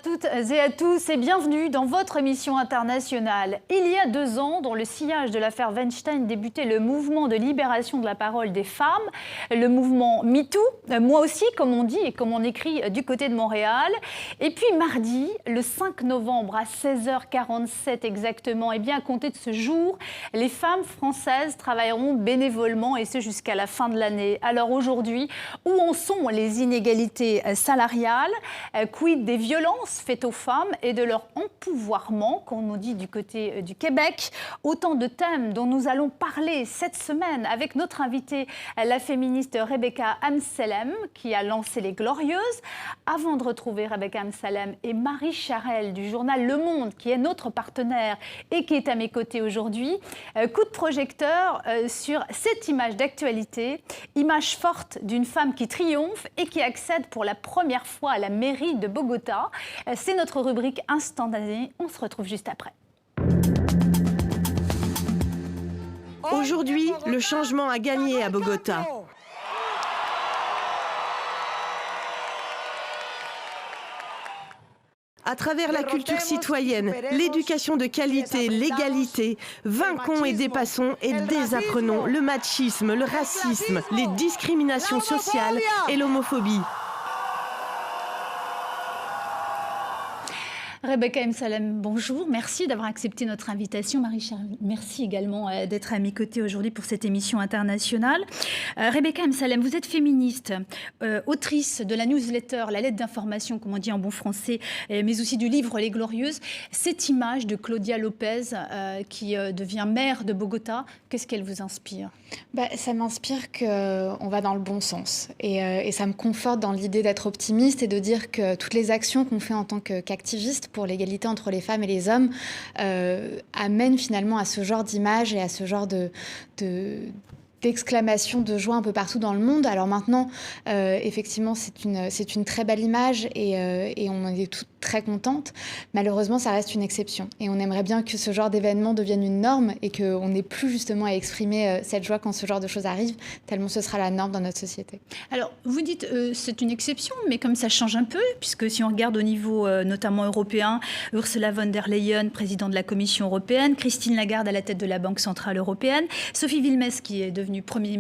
toutes et à tous et bienvenue dans votre émission internationale. Il y a 2 ans, dans le sillage de l'affaire Weinstein, débutait le mouvement de libération de la parole des femmes, le mouvement MeToo, moi aussi, comme on dit et comme on écrit du côté de Montréal. Et puis mardi, le 5 novembre à 16h47 exactement, et bien à compter de ce jour, les femmes françaises travailleront bénévolement et ce jusqu'à la fin de l'année. Alors aujourd'hui, où en sont les inégalités salariales? Quid des violences faites aux femmes et de leur empouvoirment, comme on dit du côté du Québec? Autant de thèmes dont nous allons parler cette semaine avec notre invitée, la féministe Rebecca Amsellem, qui a lancé Les Glorieuses. Avant de retrouver Rebecca Amsellem et Marie Charelle du journal Le Monde, qui est notre partenaire et qui est à mes côtés aujourd'hui, coup de projecteur sur cette image d'actualité, image forte d'une femme qui triomphe et qui accède pour la première fois à la mairie de Bogota. C'est notre rubrique instantanée. On se retrouve juste après. Aujourd'hui, le changement a gagné à Bogota. À travers la culture citoyenne, l'éducation de qualité, l'égalité, vaincons et dépassons et désapprenons le machisme, le racisme, les discriminations sociales et l'homophobie. Rebecca Amsellem, bonjour. Merci d'avoir accepté notre invitation. Marie Charelle, merci également d'être à mes côtés aujourd'hui pour cette émission internationale. Rebecca Amsellem, vous êtes féministe, autrice de la newsletter, la lettre d'information, comme on dit en bon français, mais aussi du livre Les Glorieuses. Cette image de Claudia Lopez qui devient maire de Bogota, qu'est-ce qu'elle vous inspire? Ça m'inspire qu'on va dans le bon sens. Et ça me conforte dans l'idée d'être optimiste et de dire que toutes les actions qu'on fait en tant qu'activiste pour l'égalité entre les femmes et les hommes amènent finalement à ce genre d'image et à ce genre d'exclamations de joie un peu partout dans le monde. Alors maintenant, effectivement, c'est une très belle image et on est toutes très contentes. Malheureusement, ça reste une exception. Et on aimerait bien que ce genre d'événement devienne une norme et qu'on n'ait plus justement à exprimer cette joie quand ce genre de choses arrive, tellement ce sera la norme dans notre société. Alors, vous dites c'est une exception, mais comme ça change un peu, puisque si on regarde au niveau notamment européen, Ursula von der Leyen, présidente de la Commission européenne, Christine Lagarde à la tête de la Banque centrale européenne, Sophie Wilmès qui est devenue première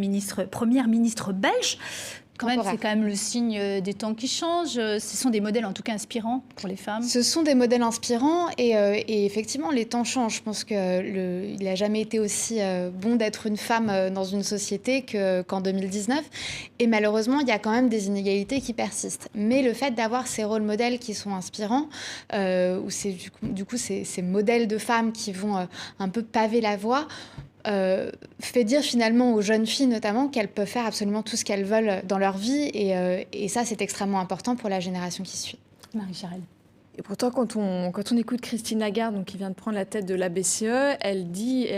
ministre belge. C'est quand même le signe des temps qui changent. Ce sont des modèles en tout cas inspirants pour les femmes. Ce sont des modèles inspirants et effectivement les temps changent. Je pense qu'il n'a jamais été aussi bon d'être une femme dans une société qu'en 2019. Et malheureusement, il y a quand même des inégalités qui persistent. Mais le fait d'avoir ces rôles modèles qui sont inspirants, où c'est du coup ces modèles de femmes qui vont un peu paver la voie, fait dire finalement aux jeunes filles notamment qu'elles peuvent faire absolument tout ce qu'elles veulent dans leur vie et ça c'est extrêmement important pour la génération qui suit. Marie Charelle. Et pourtant quand on écoute Christine Lagarde donc, qui vient de prendre la tête de la BCE, elle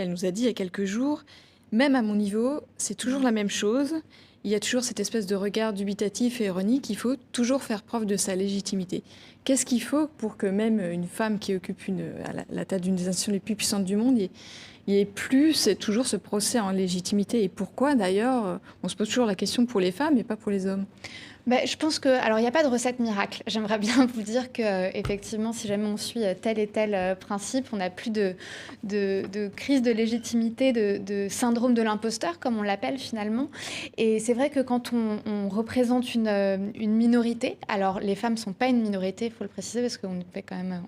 nous a dit il y a quelques jours, même à mon niveau c'est toujours la même chose, il y a toujours cette espèce de regard dubitatif et ironique, il faut toujours faire preuve de sa légitimité. Qu'est-ce qu'il faut pour que même une femme qui occupe la tête d'une des institutions les plus puissantes du monde il n'y ait plus toujours ce procès en légitimité. Et pourquoi, d'ailleurs, on se pose toujours la question pour les femmes et pas pour les hommes? Je pense que, alors il n'y a pas de recette miracle. J'aimerais bien vous dire que effectivement, si jamais on suit tel et tel principe, on n'a plus de crise de légitimité, de syndrome de l'imposteur, comme on l'appelle finalement. Et c'est vrai que quand on représente une minorité, alors les femmes ne sont pas une minorité, il faut le préciser, parce qu'on est quand même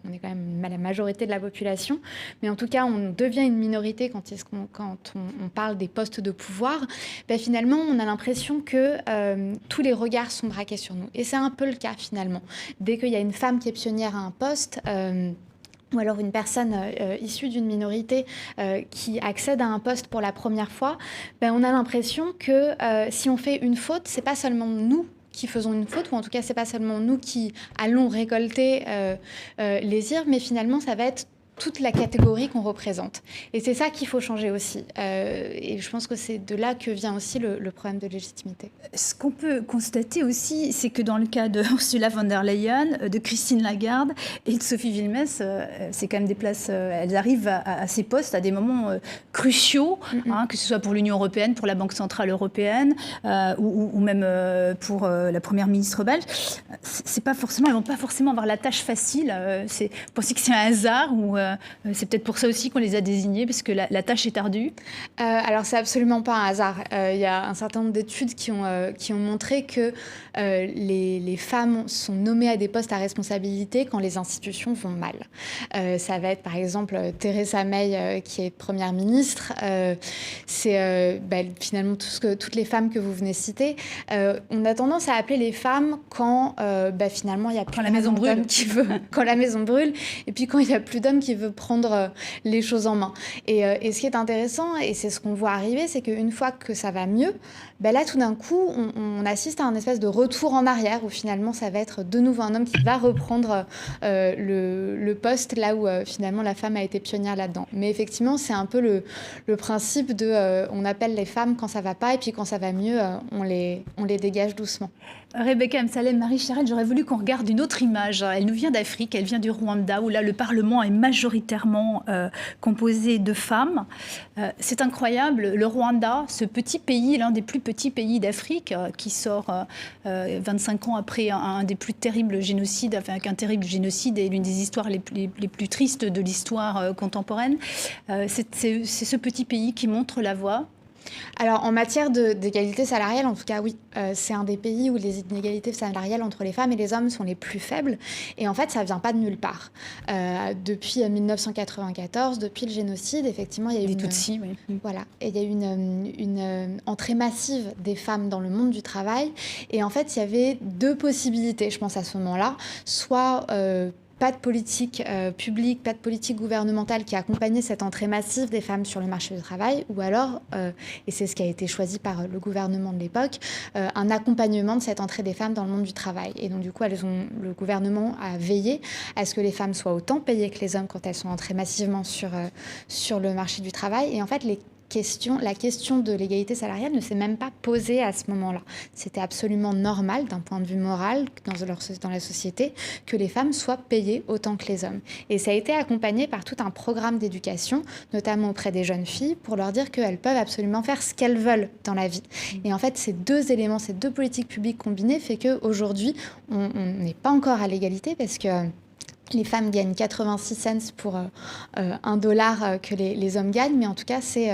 la majorité de la population, mais en tout cas, on devient une minorité quand on parle des postes de pouvoir. Finalement, on a l'impression que tous les regards sont braqués sur nous. Et c'est un peu le cas finalement. Dès qu'il y a une femme qui est pionnière à un poste, ou alors une personne issue d'une minorité qui accède à un poste pour la première fois, on a l'impression que si on fait une faute, c'est pas seulement nous qui faisons une faute, ou en tout cas c'est pas seulement nous qui allons récolter les ires, mais finalement ça va être toute la catégorie qu'on représente. Et c'est ça qu'il faut changer aussi. Et je pense que c'est de là que vient aussi le problème de légitimité. Ce qu'on peut constater aussi, c'est que dans le cas de Ursula von der Leyen, de Christine Lagarde et de Sophie Wilmès, c'est quand même des places, elles arrivent à ces postes à des moments cruciaux, que ce soit pour l'Union européenne, pour la Banque centrale européenne, ou même pour la première ministre belge. C'est pas forcément, elles vont pas forcément avoir la tâche facile. Vous pensez que c'est un hasard ou c'est peut-être pour ça aussi qu'on les a désignés, parce que la tâche est ardue? Alors, c'est absolument pas un hasard. Il y a un certain nombre d'études qui ont montré que les femmes sont nommées à des postes à responsabilité quand les institutions vont mal. Ça va être, par exemple, Theresa May, qui est première ministre. C'est finalement toutes les femmes que vous venez citer. On a tendance à appeler les femmes quand finalement il y a plus quand la maison brûle, quand la maison brûle, et puis quand il y a plus d'hommes qui veulent prendre les choses en main. Et ce qui est intéressant, et c'est ce qu'on voit arriver, c'est qu'une fois que ça va mieux, là tout d'un coup on assiste à un espèce de retour en arrière où finalement ça va être de nouveau un homme qui va reprendre le poste là où finalement la femme a été pionnière là-dedans. Mais effectivement c'est un peu le principe de on appelle les femmes quand ça va pas, et puis quand ça va mieux on les dégage doucement. Rebecca Amsalem, Marie Charette, j'aurais voulu qu'on regarde une autre image. Elle nous vient d'Afrique, elle vient du Rwanda, où là le Parlement est majoritairement composé de femmes. C'est incroyable, le Rwanda, ce petit pays, l'un des plus petits pays d'Afrique, qui sort 25 ans après un des plus terribles génocides, avec un terrible génocide et l'une des histoires les plus tristes de l'histoire contemporaine. C'est ce petit pays qui montre la voie. Alors, en matière d'égalité salariale, en tout cas, oui, c'est un des pays où les inégalités salariales entre les femmes et les hommes sont les plus faibles. Et en fait, ça ne vient pas de nulle part. Depuis 1994, depuis le génocide, effectivement, il y a eu Tutsis, oui. Voilà, et il y a eu une entrée massive des femmes dans le monde du travail. Et en fait, il y avait deux possibilités, je pense, à ce moment-là. Soit pas de politique publique, pas de politique gouvernementale qui accompagnait cette entrée massive des femmes sur le marché du travail, ou alors, et c'est ce qui a été choisi par le gouvernement de l'époque, un accompagnement de cette entrée des femmes dans le monde du travail. Et donc du coup, le gouvernement a veillé à ce que les femmes soient autant payées que les hommes quand elles sont entrées massivement sur le marché du travail. Et en fait, la question de l'égalité salariale ne s'est même pas posée à ce moment-là. C'était absolument normal, d'un point de vue moral, dans la société, que les femmes soient payées autant que les hommes. Et ça a été accompagné par tout un programme d'éducation, notamment auprès des jeunes filles, pour leur dire qu'elles peuvent absolument faire ce qu'elles veulent dans la vie. Et en fait, ces deux éléments, ces deux politiques publiques combinées, fait qu'aujourd'hui, on n'est pas encore à l'égalité, parce que les femmes gagnent 86 cents pour $1 que les hommes gagnent, mais en tout cas, c'est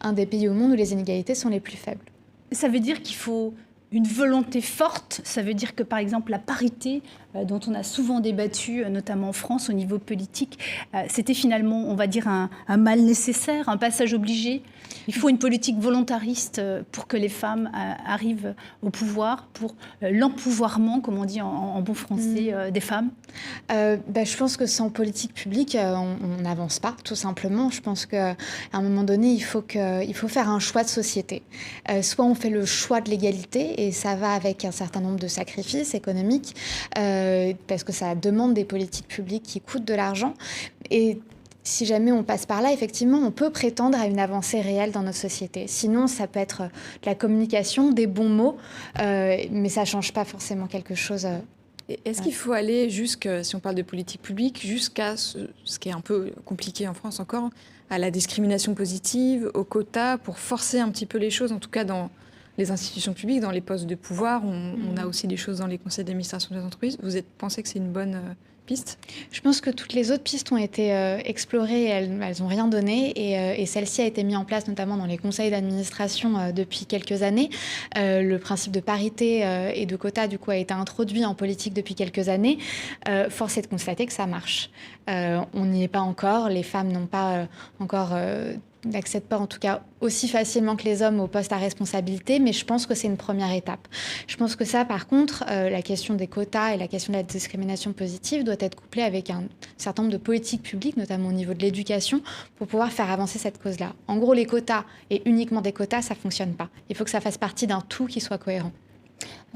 un des pays au monde où les inégalités sont les plus faibles. Ça veut dire qu'il faut une volonté forte. Ça veut dire que, par exemple, la parité, dont on a souvent débattu, notamment en France, au niveau politique, c'était finalement, on va dire, un mal nécessaire, un passage obligé. Il faut une politique volontariste pour que les femmes arrivent au pouvoir, pour l'empouvoirment, comme on dit en bon français, des femmes. Je pense que sans politique publique, on n'avance pas, tout simplement. Je pense qu'à un moment donné, il faut faire un choix de société. Soit on fait le choix de l'égalité, et ça va avec un certain nombre de sacrifices économiques, parce que ça demande des politiques publiques qui coûtent de l'argent. Et si jamais on passe par là, effectivement, on peut prétendre à une avancée réelle dans notre société. Sinon, ça peut être de la communication, des bons mots, mais ça ne change pas forcément quelque chose. Est-ce qu'il faut aller si on parle de politique publique, jusqu'à ce qui est un peu compliqué en France encore, à la discrimination positive, aux quotas, pour forcer un petit peu les choses, en tout cas dans les institutions publiques, dans les postes de pouvoir? On a aussi des choses dans les conseils d'administration des entreprises. Vous pensez que c'est une bonne piste? Je pense que toutes les autres pistes ont été explorées, et elles n'ont rien donné, et celle-ci a été mise en place notamment dans les conseils d'administration depuis quelques années. Le principe de parité et de quotas du coup a été introduit en politique depuis quelques années. Force est de constater que ça marche. On n'y est pas encore, les femmes n'ont pas encore n'accèdent pas en tout cas aussi facilement que les hommes aux postes à responsabilité, mais je pense que c'est une première étape. Je pense que ça, par contre, la question des quotas et la question de la discrimination positive doit être couplée avec un certain nombre de politiques publiques, notamment au niveau de l'éducation, pour pouvoir faire avancer cette cause-là. En gros, les quotas et uniquement des quotas, ça ne fonctionne pas. Il faut que ça fasse partie d'un tout qui soit cohérent.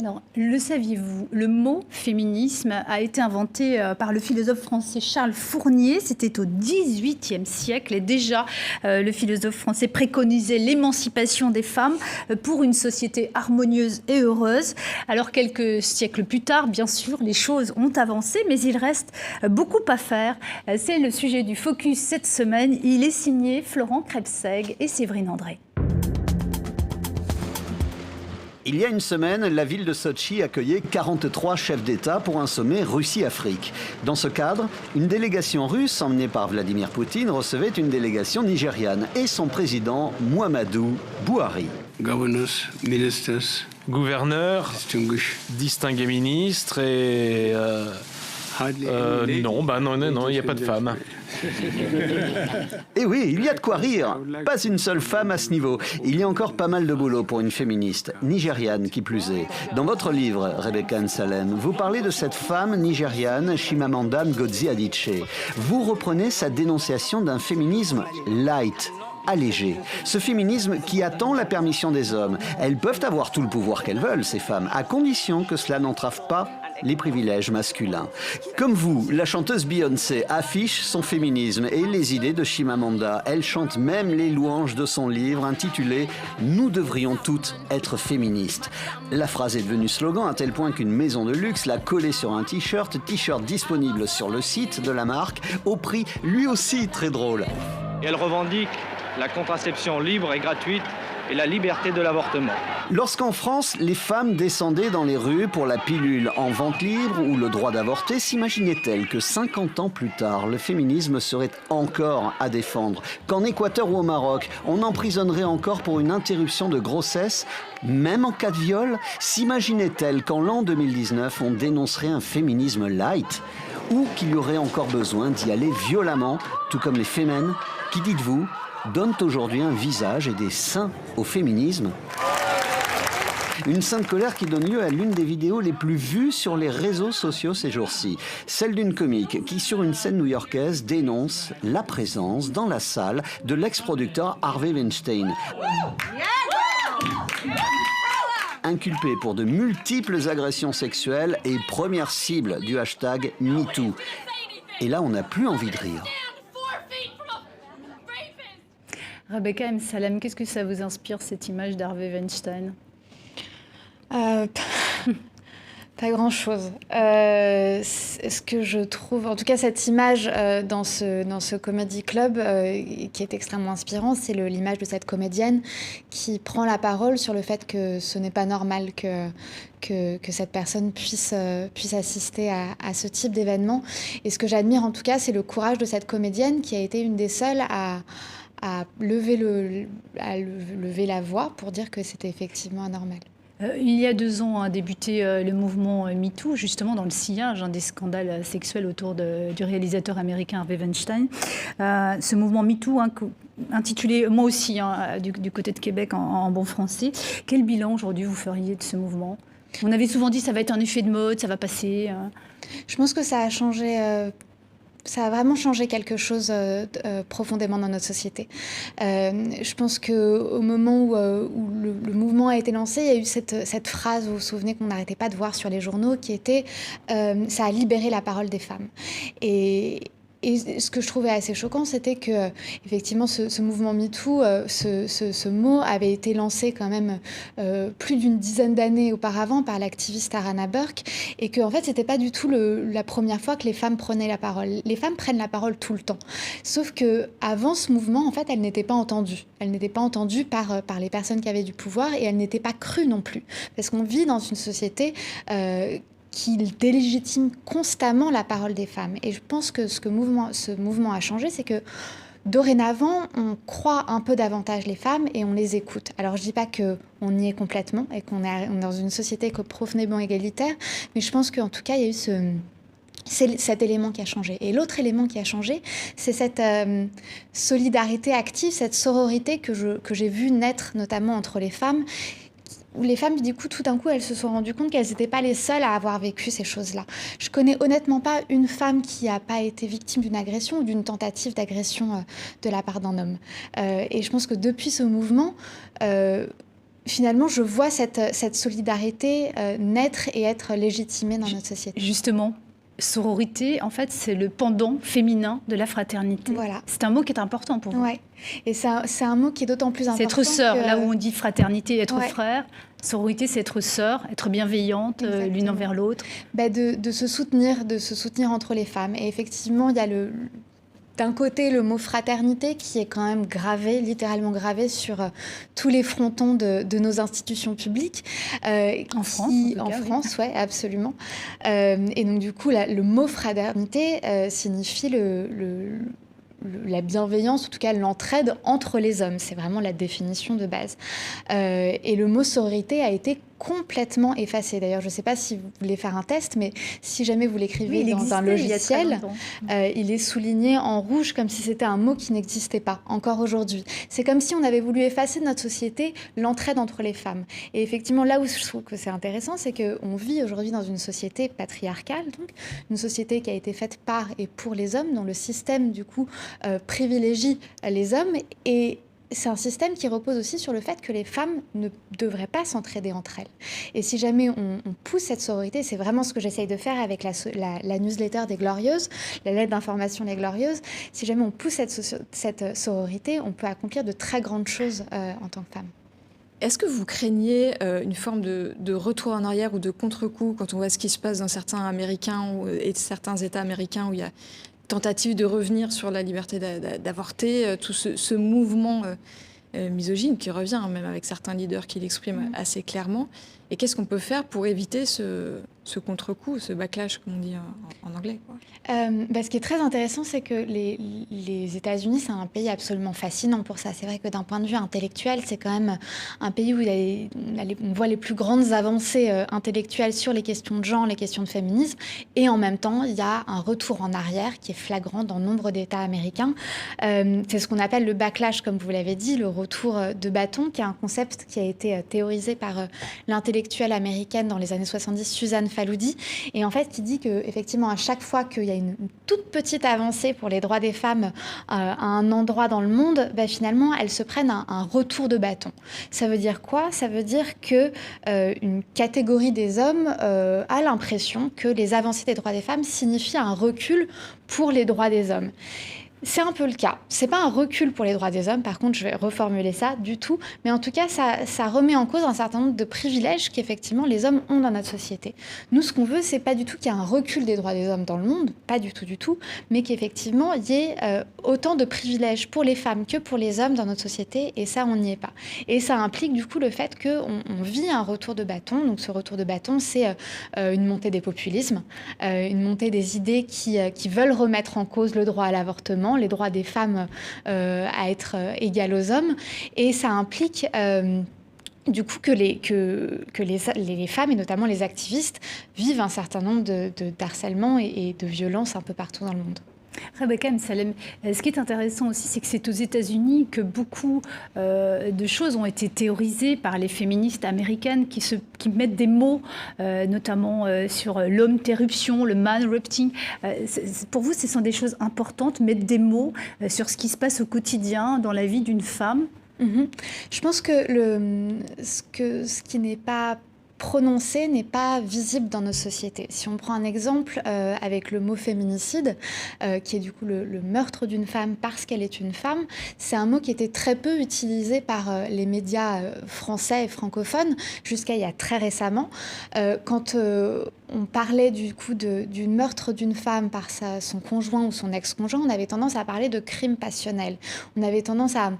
Alors, le saviez-vous, le mot féminisme a été inventé par le philosophe français Charles Fournier. C'était au XVIIIe siècle et déjà le philosophe français préconisait l'émancipation des femmes pour une société harmonieuse et heureuse. Alors, quelques siècles plus tard, bien sûr, les choses ont avancé, mais il reste beaucoup à faire. C'est le sujet du Focus cette semaine. Il est signé Florent Krebseg et Séverine André. Il y a une semaine, la ville de Sotchi accueillait 43 chefs d'État pour un sommet Russie-Afrique. Dans ce cadre, une délégation russe emmenée par Vladimir Poutine recevait une délégation nigériane et son président Muhammadu Buhari. Gouverneur, distingué ministre et... non, il n'y a pas de femme. Et oui, il y a de quoi rire. Pas une seule femme à ce niveau. Il y a encore pas mal de boulot pour une féministe, nigériane qui plus est. Dans votre livre, Rebecca Nsalem, vous parlez de cette femme nigériane, Chimamanda Ngozi Adichie. Vous reprenez sa dénonciation d'un féminisme light, allégé. Ce féminisme qui attend la permission des hommes. Elles peuvent avoir tout le pouvoir qu'elles veulent, ces femmes, à condition que cela n'entrave pas les privilèges masculins. Comme vous, la chanteuse Beyoncé affiche son féminisme et les idées de Chimamanda. Elle chante même les louanges de son livre intitulé « Nous devrions toutes être féministes ». La phrase est devenue slogan à tel point qu'une maison de luxe l'a collée sur un t-shirt disponible sur le site de la marque, au prix lui aussi très drôle. Et elle revendique la contraception libre et gratuite et la liberté de l'avortement. Lorsqu'en France, les femmes descendaient dans les rues pour la pilule en vente libre ou le droit d'avorter, s'imaginaient-elles que 50 ans plus tard, le féminisme serait encore à défendre? Qu'en Équateur ou au Maroc, on emprisonnerait encore pour une interruption de grossesse, même en cas de viol? S'imaginaient-elles qu'en l'an 2019, on dénoncerait un féminisme light? Ou qu'il y aurait encore besoin d'y aller violemment, tout comme les fémènes, qui, dites-vous, donnent aujourd'hui un visage et des seins au féminisme? Une sainte colère qui donne lieu à l'une des vidéos les plus vues sur les réseaux sociaux ces jours-ci. Celle d'une comique qui, sur une scène new-yorkaise, dénonce la présence dans la salle de l'ex-producteur Harvey Weinstein. Inculpé pour de multiples agressions sexuelles et première cible du hashtag MeToo. Et là, on n'a plus envie de rire. Rebecca Nsalem, qu'est-ce que ça vous inspire, cette image d'Harvey Weinstein? Pas grand-chose. Ce que je trouve, en tout cas cette image dans ce comedy club qui est extrêmement inspirant, c'est l'image de cette comédienne qui prend la parole sur le fait que ce n'est pas normal que cette personne puisse assister à ce type d'événement. Et ce que j'admire en tout cas, c'est le courage de cette comédienne qui a été une des seules à lever la voix pour dire que c'était effectivement anormal. Il y a 2 ans a débuté le mouvement MeToo, justement dans le sillage des scandales sexuels autour du réalisateur américain Harvey Weinstein. Ce mouvement MeToo, intitulé moi aussi du côté de Québec en bon français. Quel bilan aujourd'hui vous feriez de ce mouvement? On avait souvent dit que ça va être un effet de mode, ça va passer. Je pense que ça a changé. Ça a vraiment changé quelque chose profondément dans notre société. Je pense qu'au moment où le mouvement a été lancé, il y a eu cette phrase, vous vous souvenez, qu'on n'arrêtait pas de voir sur les journaux, qui était « ça a libéré la parole des femmes ». Et ce que je trouvais assez choquant, c'était que effectivement, ce mouvement MeToo, ce mot avait été lancé quand même plus d'une dizaine d'années auparavant par l'activiste Tarana Burke, et que en fait, c'était pas du tout la première fois que les femmes prenaient la parole. Les femmes prennent la parole tout le temps, sauf que avant ce mouvement, en fait, elles n'étaient pas entendues. Elles n'étaient pas entendues par les personnes qui avaient du pouvoir, et elles n'étaient pas crues non plus, parce qu'on vit dans une société qui délégitime constamment la parole des femmes. Et je pense que ce mouvement a changé, c'est que dorénavant, on croit un peu davantage les femmes et on les écoute. Alors, je ne dis pas qu'on y est complètement et qu'on est dans une société profondément égalitaire, mais je pense qu'en tout cas, il y a eu c'est cet élément qui a changé. Et l'autre élément qui a changé, c'est cette solidarité active, cette sororité que j'ai vue naître, notamment entre les femmes. Les femmes, du coup, tout d'un coup, elles se sont rendues compte qu'elles n'étaient pas les seules à avoir vécu ces choses-là. Je connais honnêtement pas une femme qui n'a pas été victime d'une agression ou d'une tentative d'agression de la part d'un homme. Et je pense que depuis ce mouvement, finalement, je vois cette solidarité naître et être légitimée dans notre société. Justement, sororité, en fait, c'est le pendant féminin de la fraternité. Voilà. C'est un mot qui est important pour vous. Ouais. Et c'est un mot qui est d'autant plus important. C'est être sœur, que... là où on dit fraternité, être frère. Sororité, c'est être sœur, être bienveillante l'une envers l'autre. De se soutenir entre les femmes. Et effectivement, il y a d'un côté, le mot fraternité qui est quand même gravé, littéralement gravé sur tous les frontons de nos institutions publiques. En France, oui, absolument. Et donc, du coup, le mot fraternité signifie la bienveillance, en tout cas l'entraide entre les hommes. C'est vraiment la définition de base. Et le mot sororité a été complètement effacé. D'ailleurs, je ne sais pas si vous voulez faire un test, mais si jamais vous l'écrivez dans un logiciel, il est souligné en rouge comme si c'était un mot qui n'existait pas encore aujourd'hui. C'est comme si on avait voulu effacer de notre société l'entraide entre les femmes. Et effectivement, là où je trouve que c'est intéressant, c'est qu'on vit aujourd'hui dans une société patriarcale, donc une société qui a été faite par et pour les hommes, dont le système, du coup, privilégie les hommes. Et c'est un système qui repose aussi sur le fait que les femmes ne devraient pas s'entraider entre elles. Et si jamais on pousse cette sororité, c'est vraiment ce que j'essaye de faire avec la newsletter des Glorieuses, la lettre d'information des Glorieuses, si jamais on pousse cette sororité, on peut accomplir de très grandes choses en tant que femme. Est-ce que vous craignez une forme de retour en arrière ou de contre-coup quand on voit ce qui se passe dans certains Américains et certains États américains où il y a tentative de revenir sur la liberté d'avorter, tout ce mouvement misogyne qui revient, même avec certains leaders qui l'expriment assez clairement. Et qu'est-ce qu'on peut faire pour éviter ce contre-coup, ce backlash, comme on dit en anglais, quoi. Ce qui est très intéressant, c'est que les États-Unis, c'est un pays absolument fascinant pour ça. C'est vrai que d'un point de vue intellectuel, c'est quand même un pays où on voit les plus grandes avancées intellectuelles sur les questions de genre, les questions de féminisme. Et en même temps, il y a un retour en arrière qui est flagrant dans nombre d'États américains. C'est ce qu'on appelle le backlash, comme vous l'avez dit, le retour de bâton, qui est un concept qui a été théorisé par l'intellectuelle américaine dans les années 70, Suzanne Faludi, et en fait qui dit qu'effectivement à chaque fois qu'il y a une toute petite avancée pour les droits des femmes à un endroit dans le monde, finalement elles se prennent un retour de bâton. Ça veut dire quoi ? Ça veut dire que une catégorie des hommes a l'impression que les avancées des droits des femmes signifient un recul pour les droits des hommes. C'est un peu le cas. C'est pas un recul pour les droits des hommes, par contre, je vais reformuler ça du tout, mais en tout cas, ça remet en cause un certain nombre de privilèges qu'effectivement les hommes ont dans notre société. Nous, ce qu'on veut, c'est pas du tout qu'il y ait un recul des droits des hommes dans le monde, pas du tout, mais qu'effectivement, il y ait autant de privilèges pour les femmes que pour les hommes dans notre société, et ça, on n'y est pas. Et ça implique du coup le fait qu'on vit un retour de bâton. Donc ce retour de bâton, c'est une montée des populismes, une montée des idées qui veulent remettre en cause le droit à l'avortement, les droits des femmes à être égales aux hommes. Et ça implique du coup que les femmes, et notamment les activistes, vivent un certain nombre d'harcèlements et de violences un peu partout dans le monde. Rebecca Msalem, ce qui est intéressant aussi, c'est que c'est aux États-Unis que beaucoup de choses ont été théorisées par les féministes américaines qui mettent des mots, notamment sur l'homme-terruption, le man-rupting. Pour vous, ce sont des choses importantes, mettre des mots sur ce qui se passe au quotidien dans la vie d'une femme. Je pense que ce qui n'est pas prononcé n'est pas visible dans nos sociétés. Si on prend un exemple avec le mot féminicide, qui est du coup le meurtre d'une femme parce qu'elle est une femme, c'est un mot qui était très peu utilisé par les médias français et francophones jusqu'à il y a très récemment. Quand on parlait du coup du meurtre d'une femme par son conjoint ou son ex-conjoint, on avait tendance à parler de crime passionnel. On avait tendance à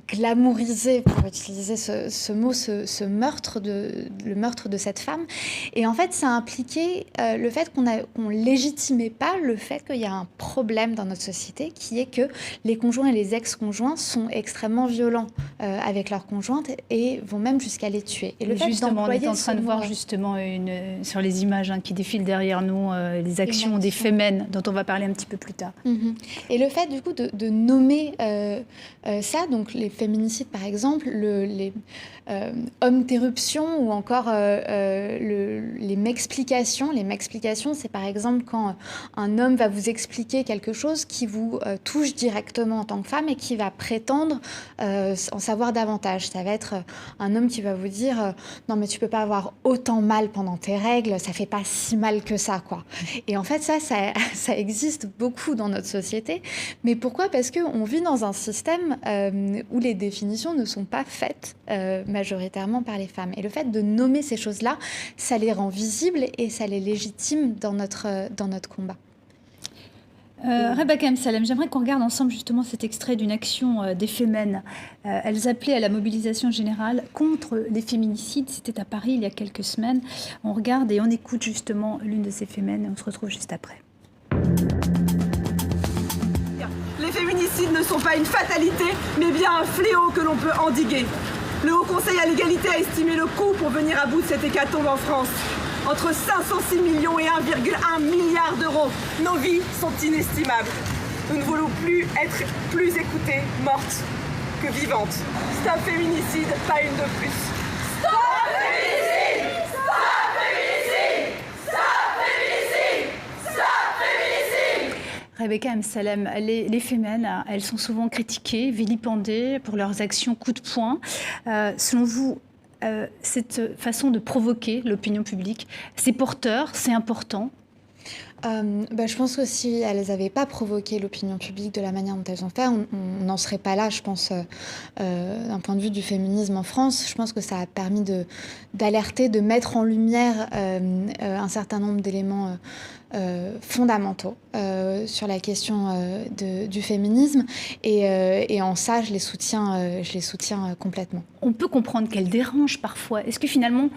glamouriser, pour utiliser ce mot, le meurtre de cette femme. Et en fait, ça impliquait le fait qu'on légitimait pas le fait qu'il y a un problème dans notre société, qui est que les conjoints et les ex-conjoints sont extrêmement violents avec leurs conjointes et vont même jusqu'à les tuer. Et justement, on est en train de voir justement sur les images qui défilent derrière nous, les actions des Femen, dont on va parler un petit peu plus tard. Et le fait du coup de nommer ça, donc les féminicides, par exemple, les homme-interruptions ou encore les m'explications. Les m'explications, c'est par exemple quand un homme va vous expliquer quelque chose qui vous touche directement en tant que femme et qui va prétendre en savoir davantage. Ça va être un homme qui va vous dire non mais tu peux pas avoir autant mal pendant tes règles, ça fait pas si mal que ça, quoi. Et en fait ça existe beaucoup dans notre société. Mais pourquoi ? Parce qu'on vit dans un système où les définitions ne sont pas faites majoritairement par les femmes. Et le fait de nommer ces choses-là, ça les rend visibles et ça les légitime dans notre combat. Rebecca Salem, j'aimerais qu'on regarde ensemble justement cet extrait d'une action des Femmes. Elles appelaient à la mobilisation générale contre les féminicides. C'était à Paris il y a quelques semaines. On regarde et on écoute justement l'une de ces Femmes et on se retrouve juste après. Les féminicides ne sont pas une fatalité, mais bien un fléau que l'on peut endiguer. Le Haut Conseil à l'égalité a estimé le coût pour venir à bout de cette hécatombe en France. Entre 506 millions et 1,1 milliard d'euros. Nos vies sont inestimables. Nous ne voulons plus être plus écoutées, mortes, que vivantes. Stop féminicide, pas une de plus. Stop féminicide! Stop féminicide! Stop féminicide! Stop féminicide! Rebecca Salem, les Femmes, elles sont souvent critiquées, vilipendées pour leurs actions coup de poing. Selon vous, cette façon de provoquer l'opinion publique, c'est porteur, c'est important? Je pense que si elles n'avaient pas provoqué l'opinion publique de la manière dont elles ont fait, on n'en serait pas là, je pense, d'un point de vue du féminisme en France. Je pense que ça a permis d'alerter, de mettre en lumière un certain nombre d'éléments fondamentaux sur la question du féminisme. Et en ça, je les soutiens complètement. On peut comprendre qu'elles dérangent parfois. Est-ce que finalement,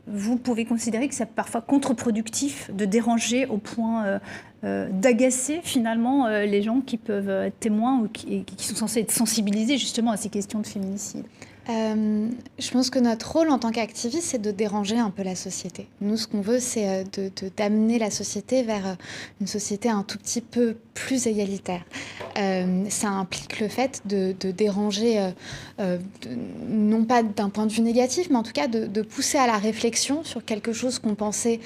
vous pouvez considérer que c'est parfois contre-productif de déranger au point d'agacer finalement les gens qui peuvent être témoins ou qui sont censés être sensibilisés justement à ces questions de féminicide? Je pense que notre rôle en tant qu'activiste, c'est de déranger un peu la société. Nous, ce qu'on veut, c'est d'amener la société vers une société un tout petit peu plus égalitaire. Ça implique le fait de déranger, non pas d'un point de vue négatif, mais en tout cas de pousser à la réflexion sur quelque chose qu'on pensait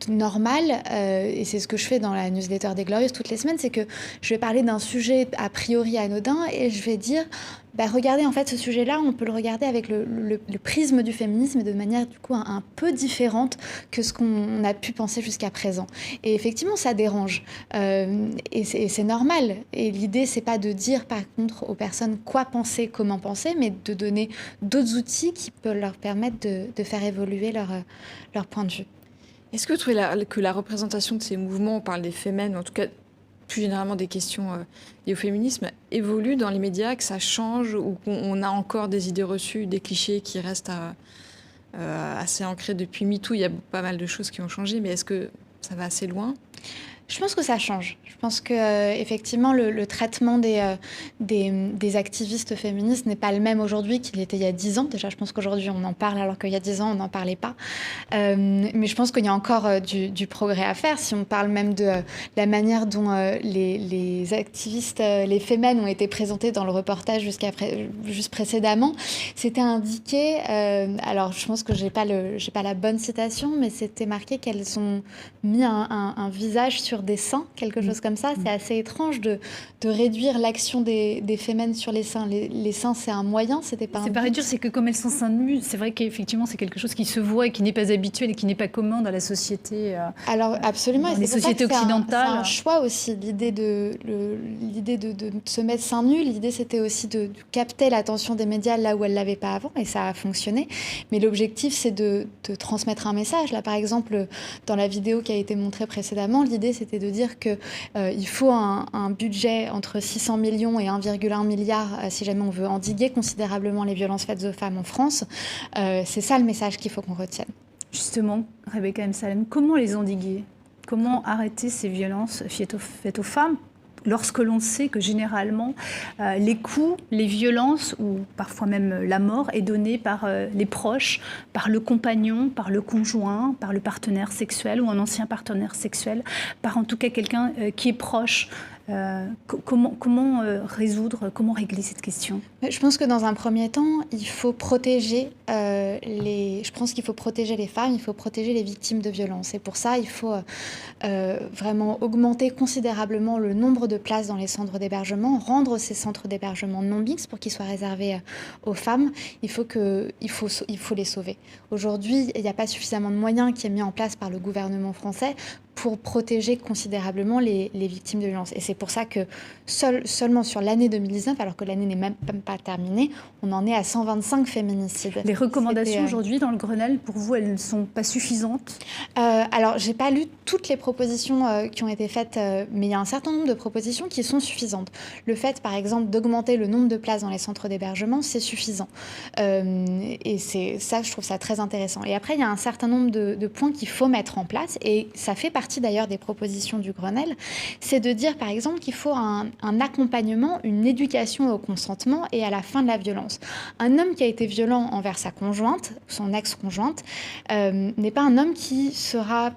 normal, et c'est ce que je fais dans la newsletter des Glorieuses toutes les semaines, c'est que je vais parler d'un sujet a priori anodin et je vais dire regardez, en fait, ce sujet-là, on peut le regarder avec le prisme du féminisme et de manière, du coup, un peu différente que ce qu'on a pu penser jusqu'à présent. Et effectivement, ça dérange. Et c'est normal. Et l'idée, c'est pas de dire, par contre, aux personnes quoi penser, comment penser, mais de donner d'autres outils qui peuvent leur permettre de faire évoluer leur point de vue. Est-ce que vous trouvez que la représentation de ces mouvements, on parle des Femmes, en tout cas plus généralement des questions liées au féminisme, évolue dans les médias, que ça change ou qu'on a encore des idées reçues, des clichés qui restent assez ancrés depuis MeToo? Il y a pas mal de choses qui ont changé, mais est-ce que ça va assez loin? Je pense que ça change. Je pense que effectivement le traitement des activistes féministes n'est pas le même aujourd'hui qu'il était il y a 10 ans. Déjà, je pense qu'aujourd'hui, on en parle alors qu'il y a 10 ans, on n'en parlait pas. Mais je pense qu'il y a encore du progrès à faire. Si on parle même de la manière dont les activistes, les Femmes ont été présentées dans le reportage juste précédemment, c'était indiqué, alors je pense que j'ai pas la bonne citation, mais c'était marqué qu'elles ont mis un visage sur des seins, quelque chose comme ça. C'est assez étrange de réduire l'action des Femmes sur les seins. Les seins, c'est un moyen, c'était pas un but. C'est pas réduire, c'est que comme elles sont seins nus, c'est vrai qu'effectivement, c'est quelque chose qui se voit et qui n'est pas habituel et qui n'est pas commun dans la société. Alors, absolument. Dans les sociétés occidentales. C'est un choix aussi, l'idée de se mettre seins nus. L'idée, c'était aussi de capter l'attention des médias là où elle l'avait pas avant, et ça a fonctionné. Mais l'objectif, c'est de transmettre un message. Là, par exemple, dans la vidéo qui a été montrée précédemment, l'idée, c'était de dire qu'il faut un budget entre 600 millions et 1,1 milliard si jamais on veut endiguer considérablement les violences faites aux femmes en France. C'est ça le message qu'il faut qu'on retienne. Justement, Rebecca Salem, comment les endiguer? Comment arrêter ces violences faites aux femmes lorsque l'on sait que généralement les coups, les violences ou parfois même la mort est donnée par les proches, par le compagnon, par le conjoint, par le partenaire sexuel ou un ancien partenaire sexuel, par en tout cas quelqu'un qui est proche Comment résoudre, comment régler cette question? Je pense que dans un premier temps, il faut protéger je pense qu'il faut protéger les femmes, il faut protéger les victimes de violences. Et pour ça, il faut vraiment augmenter considérablement le nombre de places dans les centres d'hébergement, rendre ces centres d'hébergement non mixtes pour qu'ils soient réservés aux femmes. Il faut les sauver. Aujourd'hui, il n'y a pas suffisamment de moyens qui est mis en place par le gouvernement français pour protéger considérablement les victimes de violences. Et c'est pour ça que seulement sur l'année 2019, alors que l'année n'est même pas terminée, on en est à 125 féminicides. Les recommandations aujourd'hui dans le Grenelle, pour vous, elles ne sont pas suffisantes? Alors, je n'ai pas lu toutes les propositions qui ont été faites, mais il y a un certain nombre de propositions qui sont suffisantes. Le fait, par exemple, d'augmenter le nombre de places dans les centres d'hébergement, c'est suffisant. Et ça, je trouve ça très intéressant. Et après, il y a un certain nombre de points qu'il faut mettre en place, et ça fait partie d'ailleurs des propositions du Grenelle, c'est de dire par exemple qu'il faut un accompagnement, une éducation au consentement et à la fin de la violence. Un homme qui a été violent envers sa conjointe, son ex-conjointe, n'est pas un homme qui sera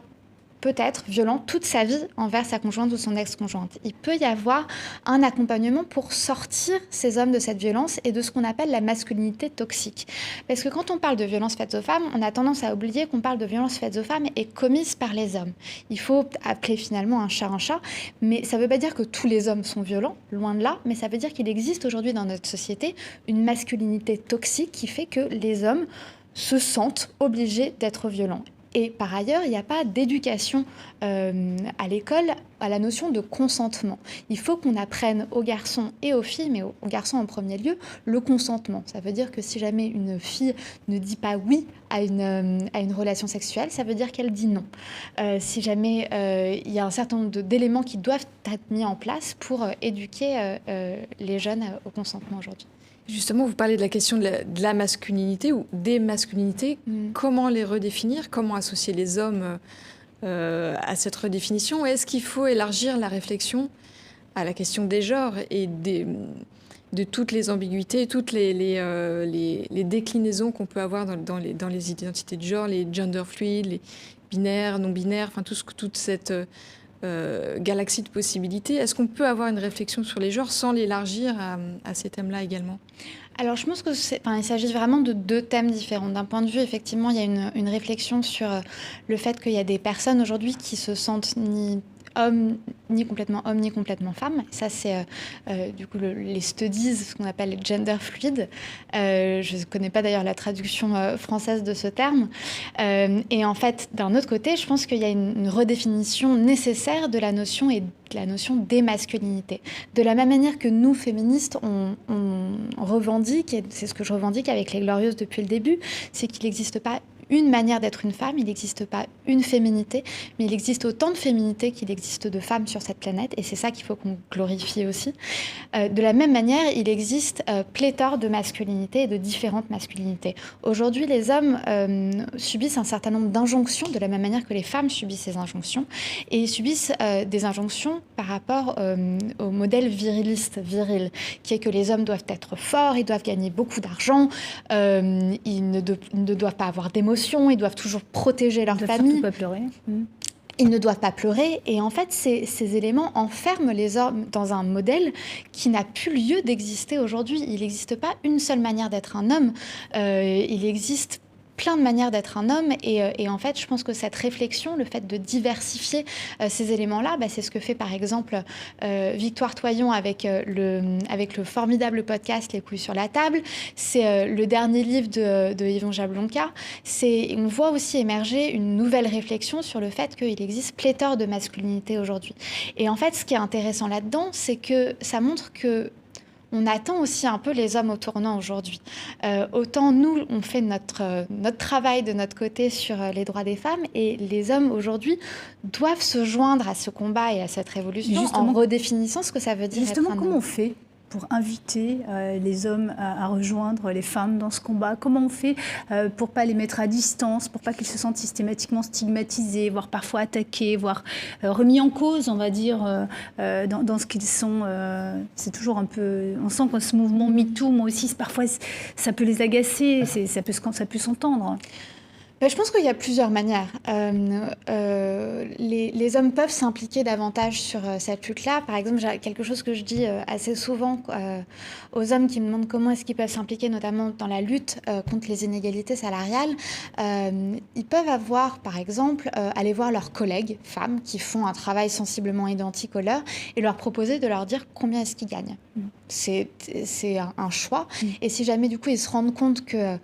peut-être violent toute sa vie envers sa conjointe ou son ex-conjointe. Il peut y avoir un accompagnement pour sortir ces hommes de cette violence et de ce qu'on appelle la masculinité toxique. Parce que quand on parle de violences faites aux femmes, on a tendance à oublier qu'on parle de violences faites aux femmes et commises par les hommes. Il faut appeler finalement un chat, mais ça ne veut pas dire que tous les hommes sont violents, loin de là, mais ça veut dire qu'il existe aujourd'hui dans notre société une masculinité toxique qui fait que les hommes se sentent obligés d'être violents. Et par ailleurs, il n'y a pas d'éducation à l'école à la notion de consentement. Il faut qu'on apprenne aux garçons et aux filles, mais aux garçons en premier lieu, le consentement. Ça veut dire que si jamais une fille ne dit pas oui à une relation sexuelle, ça veut dire qu'elle dit non. Si jamais il y a un certain nombre d'éléments qui doivent être mis en place pour éduquer les jeunes au consentement aujourd'hui. Justement, vous parlez de la question de la masculinité ou des masculinités. Comment les redéfinir? Comment associer les hommes à cette redéfinition? Est-ce qu'il faut élargir la réflexion à la question des genres et de toutes les ambiguïtés, toutes les déclinaisons qu'on peut avoir dans les identités de genre, les gender fluides, les binaires, non-binaires, enfin toute cette galaxie de possibilités. Est-ce qu'on peut avoir une réflexion sur les genres sans l'élargir à ces thèmes-là également? Alors, je pense il s'agit vraiment de deux thèmes différents. D'un point de vue, effectivement, il y a une réflexion sur le fait qu'il y a des personnes aujourd'hui qui se sentent ni complètement homme, ni complètement femme. Ça, c'est du coup les studies, ce qu'on appelle les gender fluides. Je ne connais pas d'ailleurs la traduction française de ce terme. Et en fait, d'un autre côté, je pense qu'il y a une redéfinition nécessaire de la notion et de la notion des masculinités. De la même manière que nous, féministes, on revendique, et c'est ce que je revendique avec les Glorieuses depuis le début, c'est qu'il n'existe pas une manière d'être une femme, il n'existe pas une féminité, mais il existe autant de féminités qu'il existe de femmes sur cette planète, et c'est ça qu'il faut qu'on glorifie aussi. De la même manière, il existe pléthore de masculinités et de différentes masculinités. Aujourd'hui, les hommes subissent un certain nombre d'injonctions, de la même manière que les femmes subissent ces injonctions, et ils subissent des injonctions par rapport au modèle viril, qui est que les hommes doivent être forts, ils doivent gagner beaucoup d'argent, ils ne doivent pas avoir d'émotions, ils doivent toujours protéger leur famille. Surtout pas pleurer. Ils ne doivent pas pleurer. Et en fait, ces éléments enferment les hommes dans un modèle qui n'a plus lieu d'exister aujourd'hui. Il n'existe pas une seule manière d'être un homme. Il existe plein de manières d'être un homme et en fait je pense que cette réflexion, le fait de diversifier ces éléments-là, c'est ce que fait par exemple Victoire Toyon avec le formidable podcast Les couilles sur la table. C'est le dernier livre de Yvon Jablonka. On voit aussi émerger une nouvelle réflexion sur le fait qu'il existe pléthore de masculinité aujourd'hui. Et en fait ce qui est intéressant là-dedans, c'est que ça montre que on attend aussi un peu les hommes au tournant aujourd'hui. Autant nous, on fait notre travail de notre côté sur les droits des femmes, et les hommes aujourd'hui doivent se joindre à ce combat et à cette révolution en redéfinissant ce que ça veut dire être un homme. Justement, comment on fait pour inviter les hommes à rejoindre les femmes dans ce combat? Comment on fait pour ne pas les mettre à distance, pour pas qu'ils se sentent systématiquement stigmatisés, voire parfois attaqués, voire remis en cause, on va dire, dans ce qu'ils sont? C'est toujours un peu... On sent que ce mouvement MeToo, moi aussi, parfois, ça peut les agacer, ça peut s'entendre. Je pense qu'il y a plusieurs manières. Les hommes peuvent s'impliquer davantage sur cette lutte-là. Par exemple, j'ai quelque chose que je dis assez souvent aux hommes qui me demandent comment est-ce qu'ils peuvent s'impliquer, notamment dans la lutte contre les inégalités salariales. Ils peuvent avoir, par exemple, aller voir leurs collègues femmes qui font un travail sensiblement identique au leur et leur proposer de leur dire combien est-ce qu'ils gagnent. C'est un choix. Et si jamais, du coup, ils se rendent compte que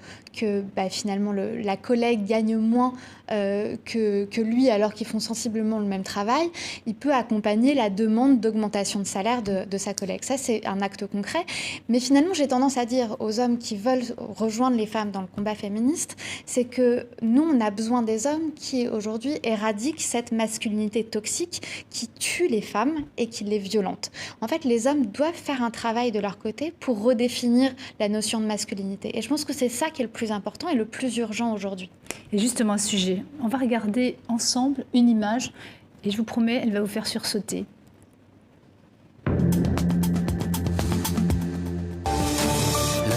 finalement, la collègue gagne moins que lui alors qu'ils font sensiblement le même travail, il peut accompagner la demande d'augmentation de salaire de sa collègue. Ça, c'est un acte concret. Mais finalement, j'ai tendance à dire aux hommes qui veulent rejoindre les femmes dans le combat féministe, c'est que nous, on a besoin des hommes qui, aujourd'hui, éradiquent cette masculinité toxique qui tue les femmes et qui les violente. En fait, les hommes doivent faire un travail de leur côté pour redéfinir la notion de masculinité. Et je pense que c'est ça qui est le plus important et le plus urgent aujourd'hui. Et justement, à ce sujet, on va regarder ensemble une image et je vous promets, elle va vous faire sursauter. La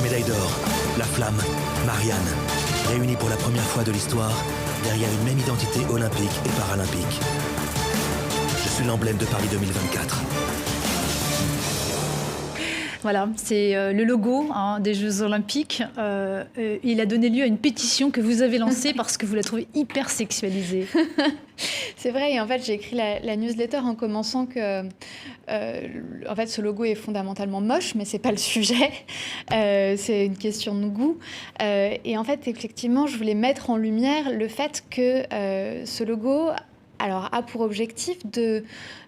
médaille d'or, la flamme, Marianne, réunie pour la première fois de l'histoire derrière une même identité olympique et paralympique. Je suis l'emblème de Paris 2024. Voilà, c'est le logo des Jeux Olympiques. Il a donné lieu à une pétition que vous avez lancée parce que vous la trouvez hyper sexualisée. C'est vrai, et en fait, j'ai écrit la newsletter en commençant que en fait, ce logo est fondamentalement moche, mais c'est pas le sujet. C'est une question de goût. Et en fait, effectivement, je voulais mettre en lumière le fait que ce logo a pour objectif de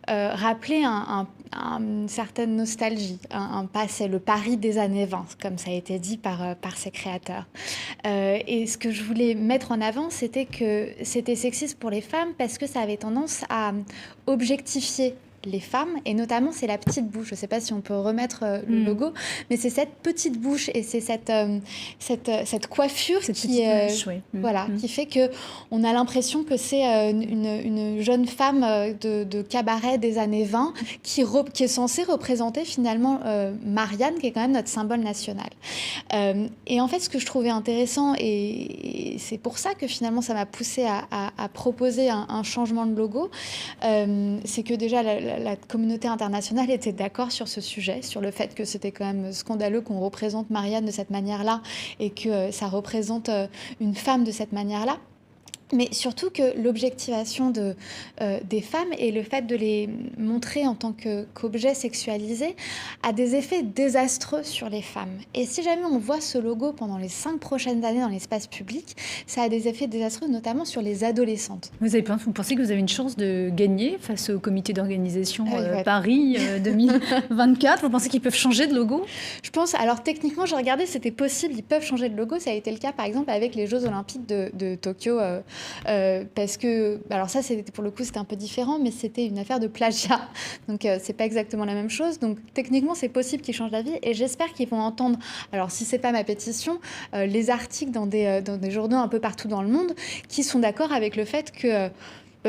rappeler une certaine nostalgie, un passé, le Paris des années 20, comme ça a été dit par ses créateurs. Et ce que je voulais mettre en avant, c'était que c'était sexiste pour les femmes parce que ça avait tendance à objectifier les femmes, et notamment c'est la petite bouche. Je ne sais pas si on peut remettre le logo, mais c'est cette petite bouche et c'est cette coiffure qui fait que on a l'impression que c'est une jeune femme de cabaret des années 20 qui est censée représenter finalement Marianne, qui est quand même notre symbole national. Et en fait, ce que je trouvais intéressant, et c'est pour ça que finalement ça m'a poussée à proposer un changement de logo, c'est que déjà la communauté internationale était d'accord sur ce sujet, sur le fait que c'était quand même scandaleux qu'on représente Marianne de cette manière-là et que ça représente une femme de cette manière-là. Mais surtout que l'objectivation des femmes et le fait de les montrer en tant qu'objets sexualisés a des effets désastreux sur les femmes. Et si jamais on voit ce logo pendant les 5 prochaines années dans l'espace public, ça a des effets désastreux, notamment sur les adolescentes. Vous pensez que vous avez une chance de gagner face au comité d'organisation Paris 2024 Vous pensez qu'ils peuvent changer de logo? Je pense, alors techniquement, j'ai regardé, c'était possible, ils peuvent changer de logo. Ça a été le cas, par exemple, avec les Jeux Olympiques de Tokyo. Parce que, alors ça, pour le coup, c'était un peu différent, mais c'était une affaire de plagiat. Donc, c'est pas exactement la même chose. Donc, techniquement, c'est possible qu'ils changent d'avis. Et j'espère qu'ils vont entendre, alors si c'est pas ma pétition, les articles dans des journaux un peu partout dans le monde qui sont d'accord avec le fait que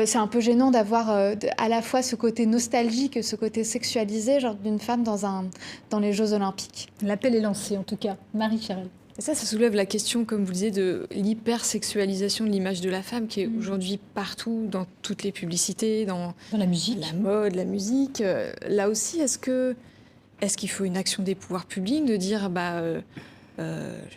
c'est un peu gênant d'avoir à la fois ce côté nostalgique et ce côté sexualisé, genre d'une femme dans les Jeux Olympiques. L'appel est lancé, en tout cas. Marie-Charelle. Et ça soulève la question, comme vous le disiez, de l'hypersexualisation de l'image de la femme qui est aujourd'hui partout, dans toutes les publicités, dans la musique, la mode, la musique. Là aussi, est-ce qu'il faut une action des pouvoirs publics de dire, je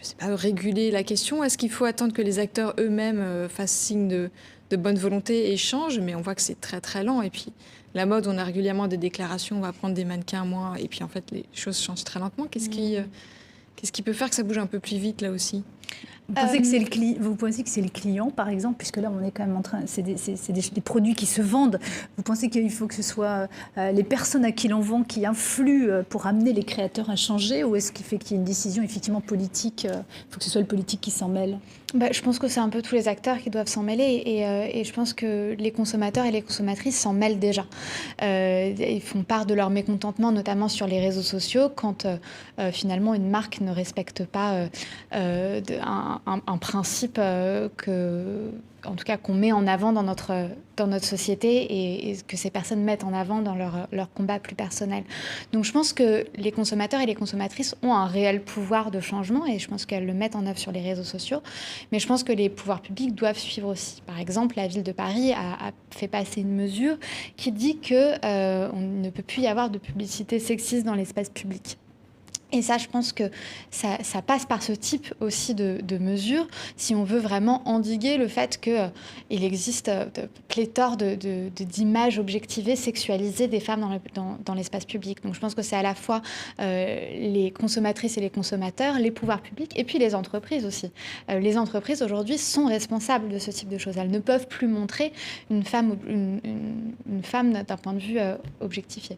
sais pas, réguler la question? Est-ce qu'il faut attendre que les acteurs eux-mêmes fassent signe de bonne volonté et changent? Mais on voit que c'est très très lent. Et puis la mode, on a régulièrement des déclarations, on va prendre des mannequins moins, et puis en fait les choses changent très lentement. Qu'est-ce qui peut faire que ça bouge un peu plus vite, là aussi? Vous pensez que c'est le client, par exemple, puisque là, on est quand même en train... C'est des produits qui se vendent. Vous pensez qu'il faut que ce soit les personnes à qui l'on vend qui influent pour amener les créateurs à changer, ou est-ce qu'il faut qu'il y ait une décision effectivement politique? Il faut que ce soit le politique qui s'en mêle. Je pense que c'est un peu tous les acteurs qui doivent s'en mêler, et je pense que les consommateurs et les consommatrices s'en mêlent déjà. Ils font part de leur mécontentement, notamment sur les réseaux sociaux, quand finalement une marque ne respecte pas un un principe en tout cas qu'on met en avant dans notre société et que ces personnes mettent en avant dans leur combat plus personnel. Donc je pense que les consommateurs et les consommatrices ont un réel pouvoir de changement et je pense qu'elles le mettent en œuvre sur les réseaux sociaux. Mais je pense que les pouvoirs publics doivent suivre aussi. Par exemple, la ville de Paris a fait passer une mesure qui dit qu'on ne peut plus y avoir de publicité sexiste dans l'espace public. Et ça, je pense que ça passe par ce type aussi de mesures si on veut vraiment endiguer le fait qu'il existe pléthore d'images objectivées, sexualisées des femmes dans l'espace public. Donc je pense que c'est à la fois les consommatrices et les consommateurs, les pouvoirs publics et puis les entreprises aussi. Les entreprises aujourd'hui sont responsables de ce type de choses. Elles ne peuvent plus montrer une femme d'un point de vue objectifié.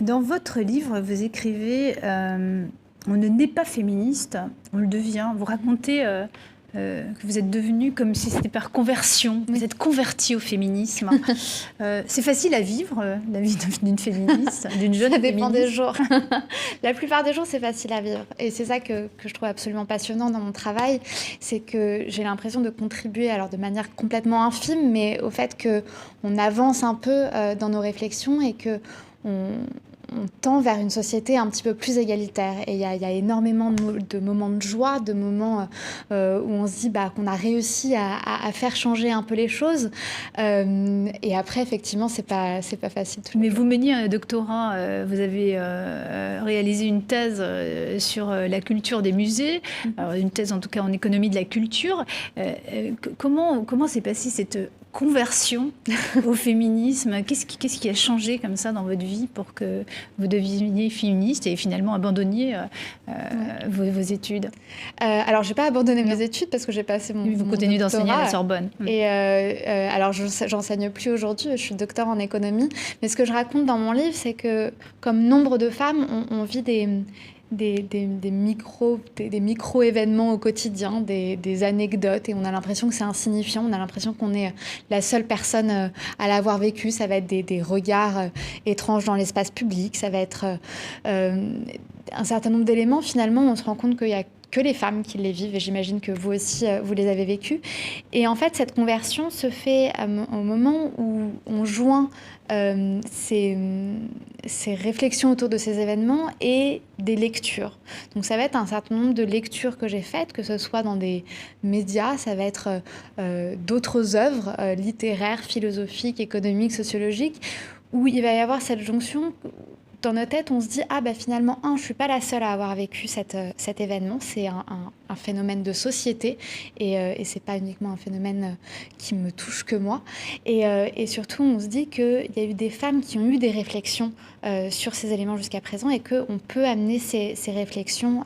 Dans votre livre, vous écrivez on ne naît pas féministe, on le devient. Vous racontez que vous êtes devenue comme si c'était par conversion. Vous êtes convertie au féminisme. C'est facile à vivre, la vie d'une féministe, d'une jeune féministe. Ça dépend des jours. La plupart des jours, c'est facile à vivre. Et c'est ça que je trouve absolument passionnant dans mon travail. C'est que j'ai l'impression de contribuer, alors de manière complètement infime, mais au fait qu'on avance un peu dans nos réflexions et on tend vers une société un petit peu plus égalitaire. Et il y a énormément de moments de joie, de moments où on se dit qu'on a réussi à faire changer un peu les choses. Et après, effectivement, c'est pas facile. Mais vous meniez un doctorat, vous avez réalisé une thèse sur la culture des musées, alors une thèse en tout cas en économie de la culture. Comment s'est passée cette conversion au féminisme? Qu'est-ce qui a changé comme ça dans votre vie pour que vous deveniez féministe et finalement abandonniez vos études? Alors, je n'ai pas abandonné mes études parce que j'ai passé mon Vous continuez d'enseigner à la Sorbonne. Et alors, j'enseigne plus aujourd'hui, je suis docteur en économie. Mais ce que je raconte dans mon livre, c'est que comme nombre de femmes, on vit des micro-événements au quotidien, des anecdotes, et on a l'impression que c'est insignifiant, on a l'impression qu'on est la seule personne à l'avoir vécu. Ça va être des regards étranges dans l'espace public, ça va être un certain nombre d'éléments. Finalement, on se rend compte qu'il y a que les femmes qui les vivent, et j'imagine que vous aussi, vous les avez vécues. Et en fait, cette conversion se fait au moment où on joint ces réflexions autour de ces événements et des lectures. Donc ça va être un certain nombre de lectures que j'ai faites, que ce soit dans des médias, ça va être d'autres œuvres littéraires, philosophiques, économiques, sociologiques, où il va y avoir cette jonction. Dans notre tête, on se dit finalement, je ne suis pas la seule à avoir vécu cet événement. C'est un phénomène de société et ce n'est pas uniquement un phénomène qui me touche que moi. Et surtout, on se dit qu'il y a eu des femmes qui ont eu des réflexions sur ces éléments jusqu'à présent et qu'on peut amener ces réflexions,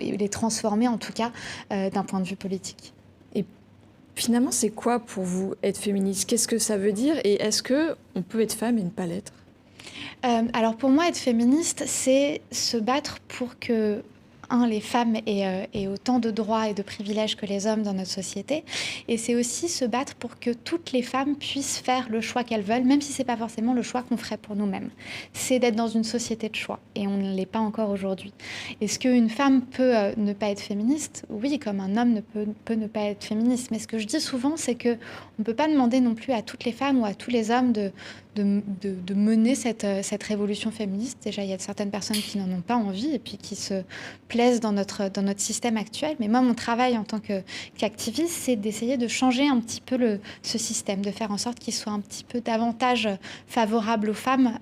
les transformer en tout cas d'un point de vue politique. Et finalement, c'est quoi pour vous être féministe? Qu'est-ce que ça veut dire? Et est-ce qu'on peut être femme et ne pas l'être? Alors pour moi, être féministe, c'est se battre pour que les femmes aient autant de droits et de privilèges que les hommes dans notre société. Et c'est aussi se battre pour que toutes les femmes puissent faire le choix qu'elles veulent, même si ce n'est pas forcément le choix qu'on ferait pour nous-mêmes. C'est d'être dans une société de choix, et on ne l'est pas encore aujourd'hui. Est-ce qu'une femme peut ne pas être féministe? Oui, comme un homme peut ne pas être féministe. Mais ce que je dis souvent, c'est qu'on ne peut pas demander non plus à toutes les femmes ou à tous les hommes de mener cette révolution féministe. Déjà, il y a certaines personnes qui n'en ont pas envie et puis qui se plaisent dans notre système actuel. Mais moi, mon travail en tant qu'activiste, c'est d'essayer de changer un petit peu ce système, de faire en sorte qu'il soit un petit peu davantage favorable aux femmes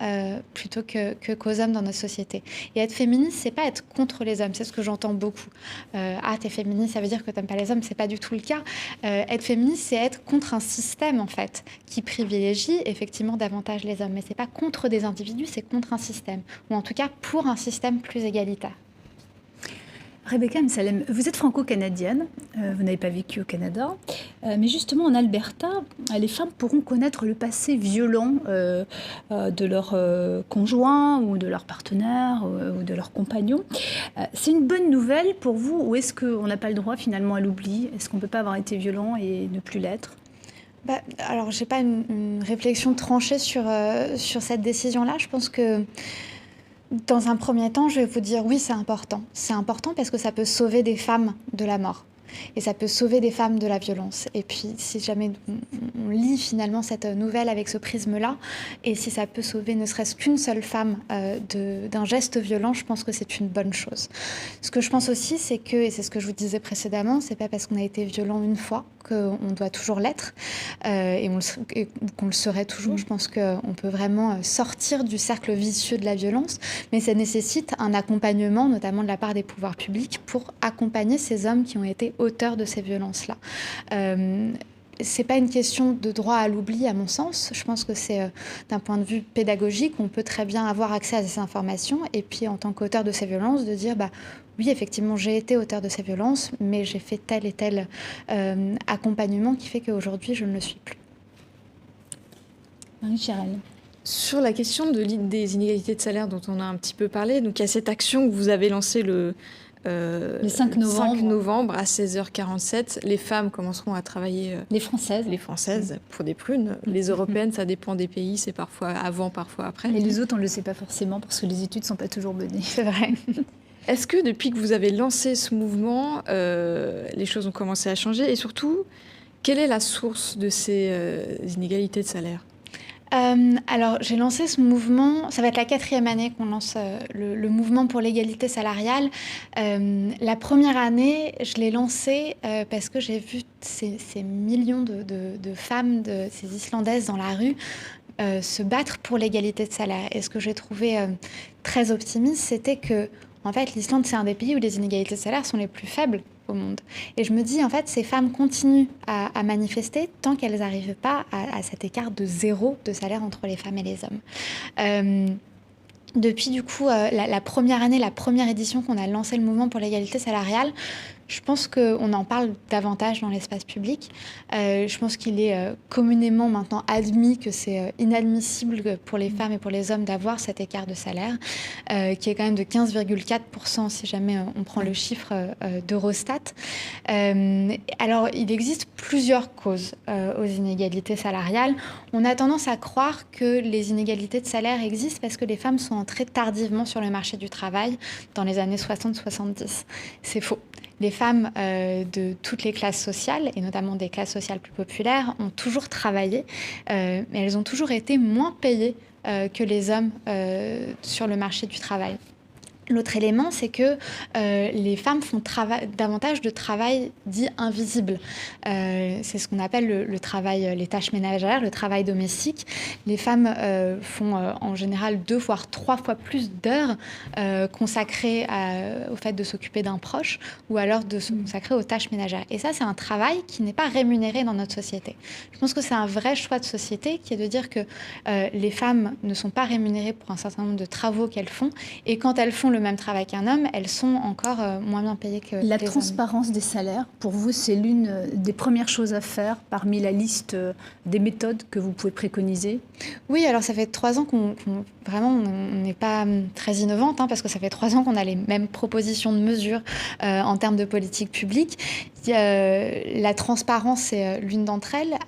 plutôt qu'aux hommes dans notre société. Et être féministe, c'est pas être contre les hommes. C'est ce que j'entends beaucoup. T'es féministe, ça veut dire que t'aimes pas les hommes. C'est pas du tout le cas. Être féministe, c'est être contre un système, en fait, qui privilégie effectivement davantage les hommes. Mais c'est pas contre des individus, c'est contre un système. Ou en tout cas, pour un système plus égalitaire. Rebecca Msalem, vous êtes franco-canadienne, vous n'avez pas vécu au Canada, mais justement en Alberta, les femmes pourront connaître le passé violent de leur conjoint ou de leur partenaire ou de leur compagnon. C'est une bonne nouvelle pour vous, ou est-ce qu'on n'a pas le droit finalement à l'oubli? Est-ce qu'on ne peut pas avoir été violent et ne plus l'être? Alors, je n'ai pas une réflexion tranchée sur cette décision-là. Je pense que dans un premier temps, je vais vous dire oui, c'est important. C'est important parce que ça peut sauver des femmes de la mort. Et ça peut sauver des femmes de la violence. Et puis, si jamais on lit finalement cette nouvelle avec ce prisme-là, et si ça peut sauver ne serait-ce qu'une seule femme d'un geste violent, je pense que c'est une bonne chose. Ce que je pense aussi, c'est que, et c'est ce que je vous disais précédemment, c'est pas parce qu'on a été violent une fois qu'on doit toujours l'être, et qu'on le serait toujours. Je pense qu'on peut vraiment sortir du cercle vicieux de la violence, mais ça nécessite un accompagnement, notamment de la part des pouvoirs publics, pour accompagner ces hommes qui ont été auteurs de ces violences-là. C'est pas une question de droit à l'oubli, à mon sens. Je pense que c'est d'un point de vue pédagogique, on peut très bien avoir accès à ces informations, et puis en tant qu'auteur de ces violences, de dire oui, effectivement, j'ai été auteur de ces violences, mais j'ai fait tel et tel accompagnement qui fait qu'aujourd'hui, je ne le suis plus. Marie-Chérène. Sur la question des inégalités de salaire dont on a un petit peu parlé, donc il y a cette action que vous avez lancée le 5 novembre à 16h47. Les femmes commenceront à travailler... Les Françaises. Les Françaises, pour des prunes. Les Européennes, ça dépend des pays, c'est parfois avant, parfois après. Et les autres, on ne le sait pas forcément, parce que les études ne sont pas toujours menées. C'est vrai. Est-ce que depuis que vous avez lancé ce mouvement, les choses ont commencé à changer? Et surtout, quelle est la source de ces inégalités de salaire? Alors, j'ai lancé ce mouvement, ça va être la 4e année qu'on lance le mouvement pour l'égalité salariale. La première année, je l'ai lancé parce que j'ai vu ces millions de femmes, ces Islandaises dans la rue, se battre pour l'égalité de salaire. Et ce que j'ai trouvé très optimiste, c'était que, en fait, l'Islande, c'est un des pays où les inégalités de salaire sont les plus faibles au monde. Et je me dis, en fait, ces femmes continuent à manifester tant qu'elles n'arrivent pas à cet écart de 0 de salaire entre les femmes et les hommes. Depuis, du coup, la première année, la première édition qu'on a lancé le mouvement pour l'égalité salariale, je pense qu'on en parle davantage dans l'espace public. Je pense qu'il est communément maintenant admis que c'est inadmissible pour les femmes et pour les hommes d'avoir cet écart de salaire, qui est quand même de 15,4% si jamais on prend le chiffre d'Eurostat. Alors, il existe plusieurs causes aux inégalités salariales. On a tendance à croire que les inégalités de salaire existent parce que les femmes sont entrées tardivement sur le marché du travail dans les années 60-70. C'est faux. Les femmes de toutes les classes sociales, et notamment des classes sociales plus populaires, ont toujours travaillé, mais elles ont toujours été moins payées que les hommes sur le marché du travail. L'autre élément, c'est que les femmes font davantage de travail dit invisible. C'est ce qu'on appelle le travail, les tâches ménagères, le travail domestique. Les femmes font en général 2 voire 3 fois plus d'heures consacrées au fait de s'occuper d'un proche ou alors de se consacrer aux tâches ménagères. Et ça, c'est un travail qui n'est pas rémunéré dans notre société. Je pense que c'est un vrai choix de société qui est de dire que les femmes ne sont pas rémunérées pour un certain nombre de travaux qu'elles font, et quand elles font le même travail qu'un homme, elles sont encore moins bien payées que les hommes. La transparence des salaires, pour vous, c'est l'une des premières choses à faire parmi la liste des méthodes que vous pouvez préconiser? Oui, alors ça fait 3 ans qu'on n'est pas très innovante, parce que ça fait 3 ans qu'on a les mêmes propositions de mesures en termes de politique publique. La transparence, c'est l'une d'entre elles.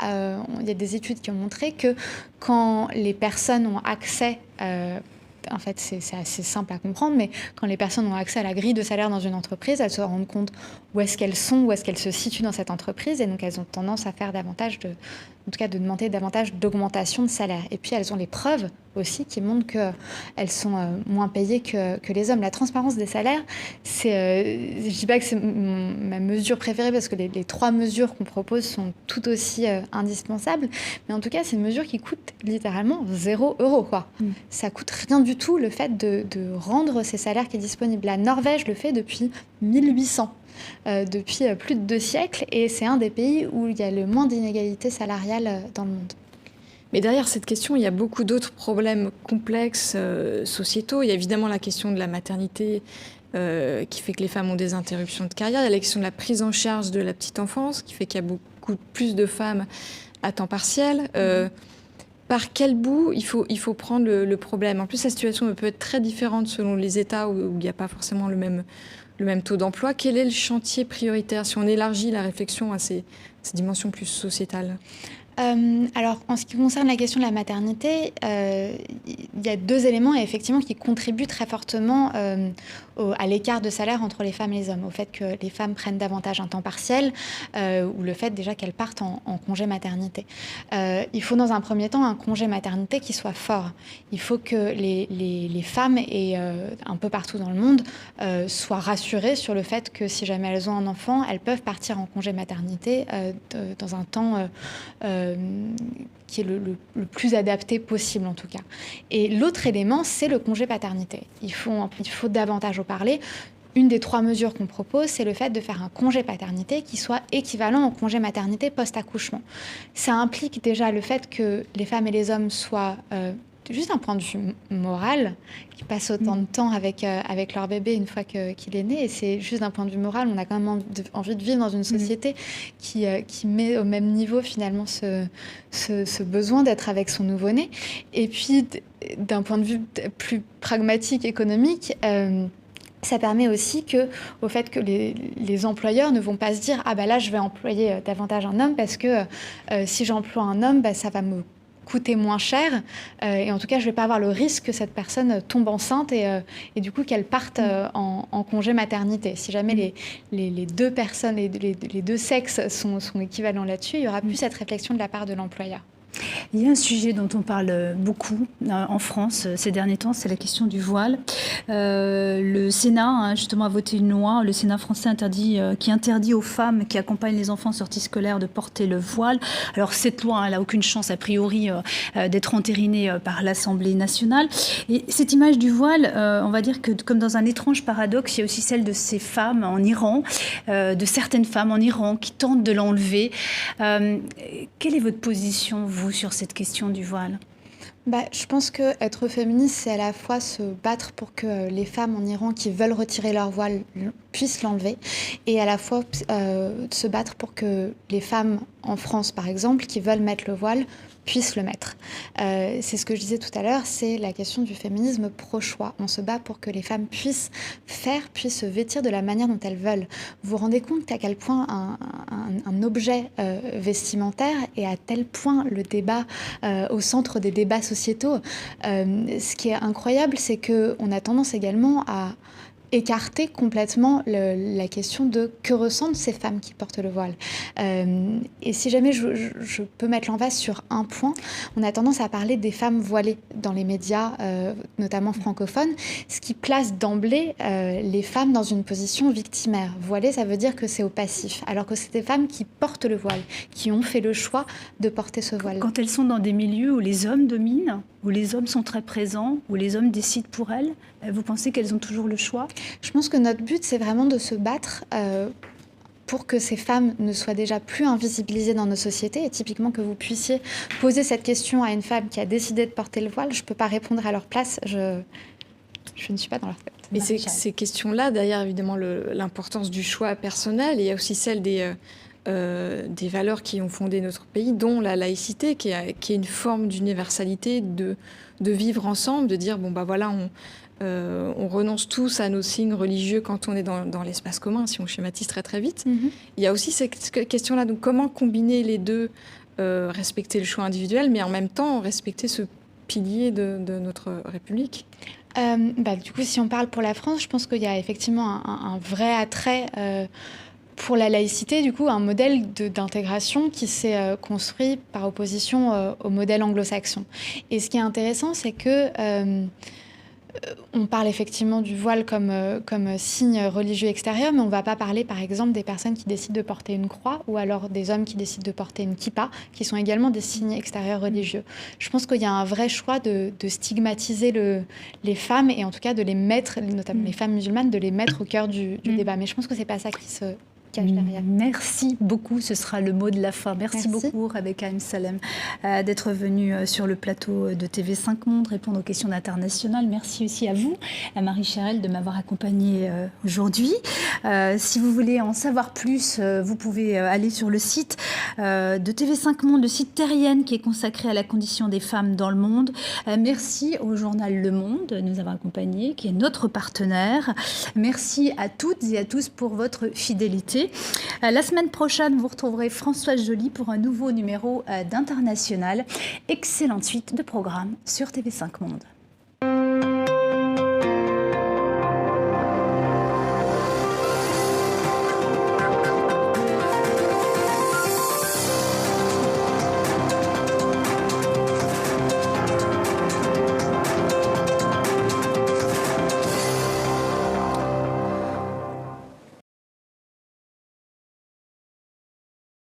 Il y a des études qui ont montré que quand les personnes ont accès en fait, c'est assez simple à comprendre, mais quand les personnes ont accès à la grille de salaire dans une entreprise, elles se rendent compte où est-ce qu'elles sont, où est-ce qu'elles se situent dans cette entreprise, et donc elles ont tendance à faire davantage de demander davantage d'augmentation de salaire. Et puis elles ont les preuves aussi qui montrent qu'elles sont moins payées que les hommes. La transparence des salaires, je dis pas que c'est ma mesure préférée parce que les 3 mesures qu'on propose sont tout aussi indispensables, mais en tout cas c'est une mesure qui coûte littéralement 0 €, quoi. Ça coûte rien du tout le fait de rendre ces salaires qui est disponible. La Norvège le fait depuis 1800. Depuis plus de 2 siècles, et c'est un des pays où il y a le moins d'inégalités salariales dans le monde. Mais derrière cette question, il y a beaucoup d'autres problèmes complexes sociétaux. Il y a évidemment la question de la maternité qui fait que les femmes ont des interruptions de carrière. Il y a la question de la prise en charge de la petite enfance qui fait qu'il y a beaucoup plus de femmes à temps partiel. Par quel bout il faut prendre le problème? En plus, la situation peut être très différente selon les États où il n'y a pas forcément le même taux d'emploi. Quel est le chantier prioritaire si on élargit la réflexion à ces dimensions plus sociétales? Alors, en ce qui concerne la question de la maternité, il y a 2 éléments effectivement qui contribuent très fortement à l'écart de salaire entre les femmes et les hommes, au fait que les femmes prennent davantage un temps partiel ou le fait déjà qu'elles partent en congé maternité. Il faut dans un premier temps un congé maternité qui soit fort. Il faut que les femmes, et un peu partout dans le monde, soient rassurées sur le fait que si jamais elles ont un enfant, elles peuvent partir en congé maternité dans un temps qui est le plus adapté possible en tout cas. Et l'autre élément, c'est le congé paternité. Il faut davantage en parler. Une des 3 mesures qu'on propose, c'est le fait de faire un congé paternité qui soit équivalent au congé maternité post-accouchement. Ça implique déjà le fait que les femmes et les hommes soient, juste d'un point de vue moral, qui passent autant de temps avec leur bébé une fois qu'il est né. Et c'est juste d'un point de vue moral, on a quand même envie de vivre dans une société qui met au même niveau finalement ce besoin d'être avec son nouveau-né. Et puis, d'un point de vue plus pragmatique, économique, ça permet aussi au fait que les employeurs ne vont pas se dire « Ah ben là, je vais employer davantage un homme parce que si j'emploie un homme, ça va me coûter moins cher et en tout cas je ne vais pas avoir le risque que cette personne tombe enceinte et du coup qu'elle parte en congé maternité. Si jamais les 2 personnes, les 2 sexes sont équivalents là-dessus, il n'y aura plus cette réflexion de la part de l'employeur. Il y a un sujet dont on parle beaucoup en France ces derniers temps, c'est la question du voile. Le Sénat justement a voté une loi, le Sénat français qui interdit aux femmes qui accompagnent les enfants en sortie scolaire de porter le voile. Alors cette loi, elle n'a aucune chance a priori d'être entérinée par l'Assemblée nationale. Et cette image du voile, on va dire que comme dans un étrange paradoxe, il y a aussi celle de ces femmes en Iran, de certaines femmes en Iran qui tentent de l'enlever. Quelle est votre position, vous, sur cette question du voile ? Je pense qu'être féministe, c'est à la fois se battre pour que les femmes en Iran qui veulent retirer leur voile puissent l'enlever, et à la fois se battre pour que les femmes en France, par exemple, qui veulent mettre le voile, puissent le mettre. C'est ce que je disais tout à l'heure, c'est la question du féminisme pro-choix. On se bat pour que les femmes puissent se vêtir de la manière dont elles veulent. Vous vous rendez compte à quel point un objet vestimentaire est à tel point le débat au centre des débats sociétaux. Ce qui est incroyable, c'est qu'on a tendance également à écarter complètement la question de que ressentent ces femmes qui portent le voile. Et si jamais je peux mettre l'emphase sur un point, on a tendance à parler des femmes voilées dans les médias, notamment francophones, ce qui place d'emblée les femmes dans une position victimaire. Voilée, ça veut dire que c'est au passif, alors que c'est des femmes qui portent le voile, qui ont fait le choix de porter ce voile. Quand elles sont dans des milieux où les hommes dominent, où les hommes sont très présents, où les hommes décident pour elles, vous pensez qu'elles ont toujours le choix ? Je pense que notre but, c'est vraiment de se battre pour que ces femmes ne soient déjà plus invisibilisées dans nos sociétés. Et typiquement, que vous puissiez poser cette question à une femme qui a décidé de porter le voile, je ne peux pas répondre à leur place. Je ne suis pas dans leur tête. Mais ces questions-là, derrière évidemment l'importance du choix personnel, il y a aussi celle des valeurs qui ont fondé notre pays, dont la laïcité, qui est une forme d'universalité, de vivre ensemble, de dire, on renonce tous à nos signes religieux quand on est dans l'espace commun, si on schématise très très vite. Il y a aussi cette question-là, donc comment combiner les deux, respecter le choix individuel, mais en même temps respecter ce pilier de notre République. Du coup, si on parle pour la France, je pense qu'il y a effectivement un vrai attrait pour la laïcité, du coup, un modèle d'intégration qui s'est construit par opposition au modèle anglo-saxon. Et ce qui est intéressant, c'est que on parle effectivement du voile comme signe religieux extérieur, mais on ne va pas parler, par exemple, des personnes qui décident de porter une croix ou alors des hommes qui décident de porter une kippa, qui sont également des signes extérieurs religieux. Je pense qu'il y a un vrai choix de stigmatiser les femmes et en tout cas de les mettre, notamment les femmes musulmanes, de les mettre au cœur du débat. Mais je pense que ce n'est pas ça qui se cache derrière. Merci beaucoup, ce sera le mot de la fin. Merci beaucoup Rebecca M. Salem d'être venue sur le plateau de TV5 Monde répondre aux questions d'international. Merci aussi à vous, à Marie Cherel, de m'avoir accompagnée aujourd'hui. Si vous voulez en savoir plus, vous pouvez aller sur le site de TV5 Monde, le site Terrienne qui est consacré à la condition des femmes dans le monde. Merci au journal Le Monde de nous avoir accompagnés, qui est notre partenaire. Merci à toutes et à tous pour votre fidélité. succès. La semaine prochaine, vous retrouverez Françoise Joly pour un nouveau numéro d'International. Excellente suite de programmes sur TV5 Monde.